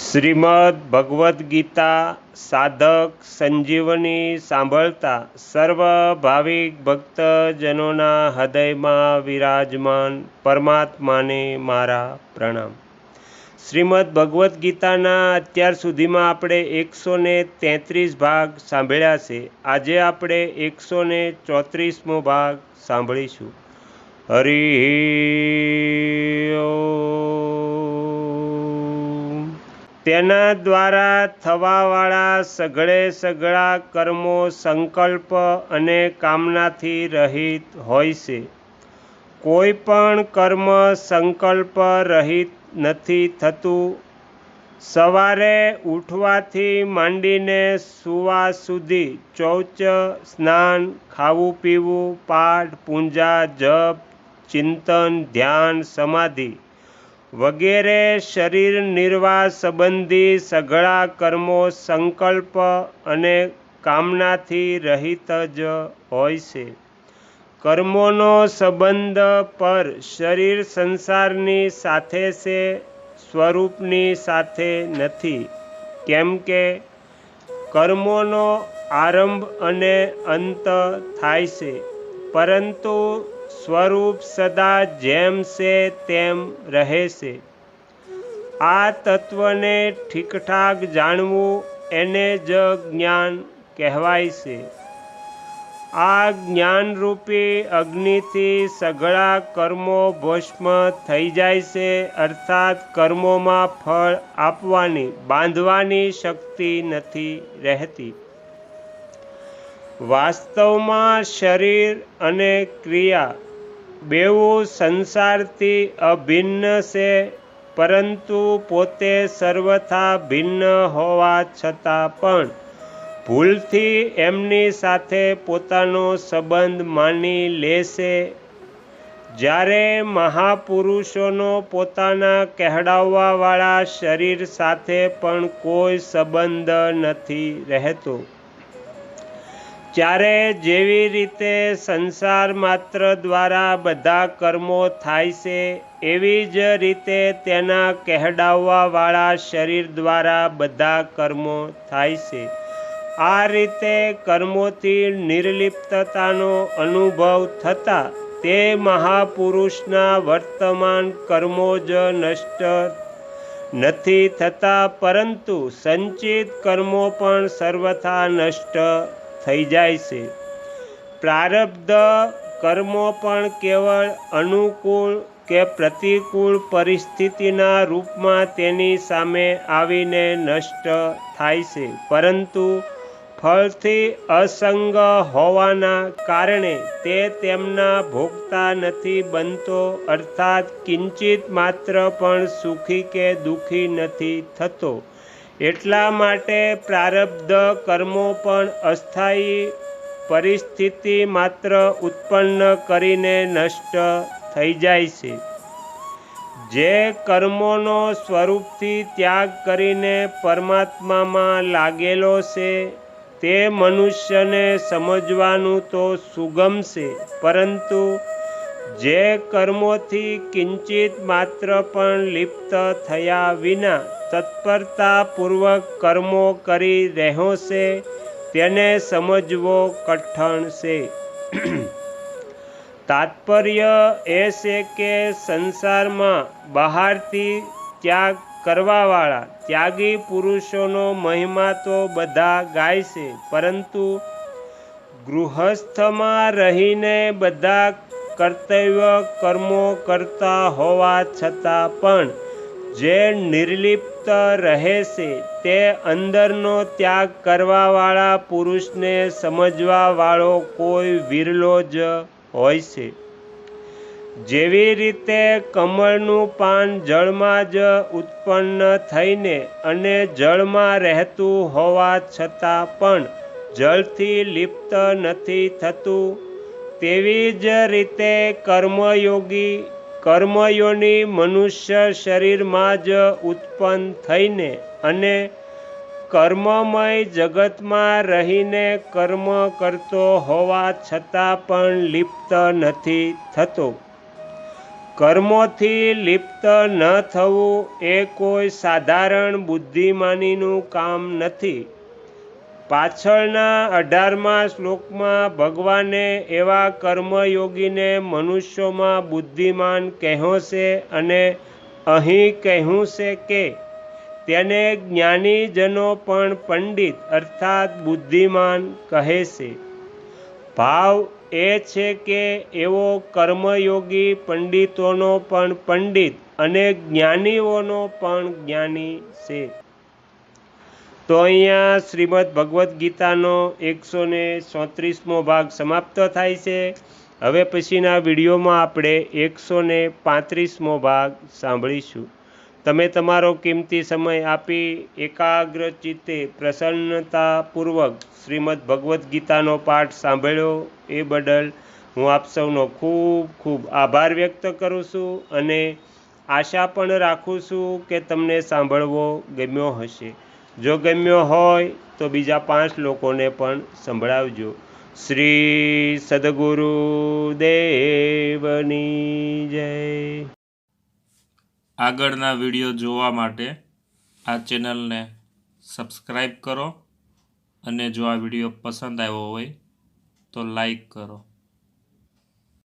શ્રીમદ ભગવદ્ ગીતા સાધક સંજીવની સાંભળતા સર્વ ભાવિક ભક્તજનોના હૃદયમાં વિરાજમાન પરમાત્માને મારા પ્રણામ। શ્રીમદ ભગવદ્ ગીતાના અત્યાર સુધીમાં આપણે 133 ભાગ સાંભળ્યા છે। આજે આપણે 134મો ભાગ સાંભળીશું। હરિ તેના દ્વારા થવાવાળા સઘળા કર્મો સંકલ્પ અને કામનાથી રહિત હોય છે। કોઈ પણ કર્મ સંકલ્પ રહિત નથી થતું। સવારે ઉઠવાથી માંડીને સૂવા સુધી શૌચ, સ્નાન, ખાવું પીવું, પાઠ પૂજા, જપ, ચિંતન, ધ્યાન, સમાધિ વગેરે શરીર નિર્વાહ સંબંધી સઘળા કર્મો સંકલ્પ અને કામનાથી રહિત જ હોય છે। કર્મોનો સંબંધ પર શરીર સંસારની સાથે છે, સ્વરૂપની સાથે નથી। કેમ કે કર્મોનો આરંભ અને અંત થાય છે, પરંતુ સ્વરૂપ સદા જેમ છે તેમ રહે છે। આ તત્વને ઠીકઠાક જાણવું એને જ જ્ઞાન કહેવાય છે। આ જ્ઞાનરૂપી અગ્નિથી સઘળા કર્મો ભસ્મ થઈ જાય છે, અર્થાત કર્મોમાં ફળ આપવાની બાંધવાની શક્તિ નથી રહેતી। વાસ્તવમાં શરીર અને ક્રિયા બેઉ સંસારથી અભિન્ન છે, પરંતુ પોતે સર્વથા ભિન્ન હોવા છતાં પણ ભૂલથી એમની સાથે પોતાનો સંબંધ માની લે છે। જ્યારે મહાપુરુષોનો પોતાના કહેડાવવાવાળા શરીર સાથે પણ કોઈ સંબંધ નથી રહેતો, ત્યારે જેવી રીતે સંસાર માત્ર દ્વારા બધા કર્મો થાય છે, એવી જ રીતે તેના કહેડાવવાવાળા શરીર દ્વારા બધા કર્મો થાય છે। આ રીતે કર્મોથી નિર્લિપ્તતાનો અનુભવ થતાં તે મહાપુરુષના વર્તમાન કર્મો જ નષ્ટ નથી થતા, પરંતુ સંચિત કર્મો પણ સર્વથા નષ્ટ થઈ જાય છે। પ્રારબ્ધ કર્મો પણ કેવળ અનુકૂળ કે પ્રતિકૂળ પરિસ્થિતિના રૂપમાં તેની સામે આવીને નષ્ટ થાય છે, પરંતુ ફળથી અસંગ હોવાના કારણે તે તેમના ભોગતા નથી બનતો, અર્થાત કિંચિત માત્ર પણ સુખી કે દુઃખી નથી થતો। એટલા માટે પ્રારબ્ધ કર્મો પણ અસ્થાયી પરિસ્થિતિ માત્ર ઉત્પન્ન કરીને નષ્ટ થઈ જાય છે। જે કર્મોનો સ્વરૂપથી ત્યાગ કરીને પરમાત્મામાં લાગેલો છે, તે મનુષ્યને સમજવાનું તો સુગમ છે, પરંતુ જે કર્મોથી કિંચિત માત્ર પણ લિપ્ત થયા વિના તત્પરતાપૂર્વક કર્મો કરી રહ્યો છે, તેને સમજવો કઠણ છે। તાત્પર્ય એ છે કે સંસારમાં બહારથી ત્યાગ કરવાવાળા ત્યાગી પુરુષોનો મહિમા તો બધા ગાય છે, પરંતુ ગૃહસ્થમાં રહીને બધા કર્તવ્ય કર્મો કરતા હોવા છતાં પણ જે નિર્લિપ્ત રહે છે, તે અંદરનો ત્યાગ કરવાવાળા પુરુષને સમજવાવાળો કોઈ વિરલો જ હોય છે। જેવી રીતે કમળનું પાન જળમાં જ ઉત્પન્ન થઈને અને જળમાં રહેતું હોવા છતાં પણ જળથી લિપ્ત નથી થતું, તેવી જ રીતે કર્મયોની મનુષ્ય શરીરમાં જ ઉત્પન્ન થઈને અને કર્મમય જગતમાં રહીને કર્મ કરતો હોવા છતાં પણ લિપ્ત નથી થતો। કર્મોથી લિપ્ત ન થવું એ કોઈ સાધારણ બુદ્ધિમાનીનું કામ નથી. પાછળના 18મા શ્લોકમાં ભગવાને એવા કર્મયોગીને મનુષ્યોમાં બુદ્ધિમાન કહ્યો છે અને અહીં કહ્યું છે કે તેને જ્ઞાનીજનો પણ પંડિત અર્થાત બુદ્ધિમાન કહે છે. ભાવ એ છે કે એવો કર્મયોગી પંડિતોનો પણ પંડિત અને જ્ઞાનીઓનો પણ જ્ઞાની છે. તો અહીંયા શ્રીમદ ભગવદ્ ગીતાનો 134મો ભાગ સમાપ્ત થાય છે. હવે પછીના વિડીયોમાં આપણે 135મો ભાગ સાંભળીશું. તમે તમારો કિંમતી સમય આપી એકાગ્ર ચિત્તે પ્રસન્નતાપૂર્વક શ્રીમદ ભગવદ્ ગીતાનો પાઠ સાંભળ્યો એ બદલ હું આપ સૌનો ખૂબ ખૂબ આભાર વ્યક્ત કરું છું અને આશા પણ રાખું છું કે તમને સાંભળવો ગમ્યો હશે. જો ગમ્યો હોય તો બીજા 5 લોકોને પણ સંભળાવજો. શ્રી સદગુરુ દેવની જય. આગળના વિડીયો જોવા માટે આ ચેનલને સબસ્ક્રાઈબ કરો અને જો આ વિડીયો પસંદ આવ્યો હોય તો લાઈક કરો.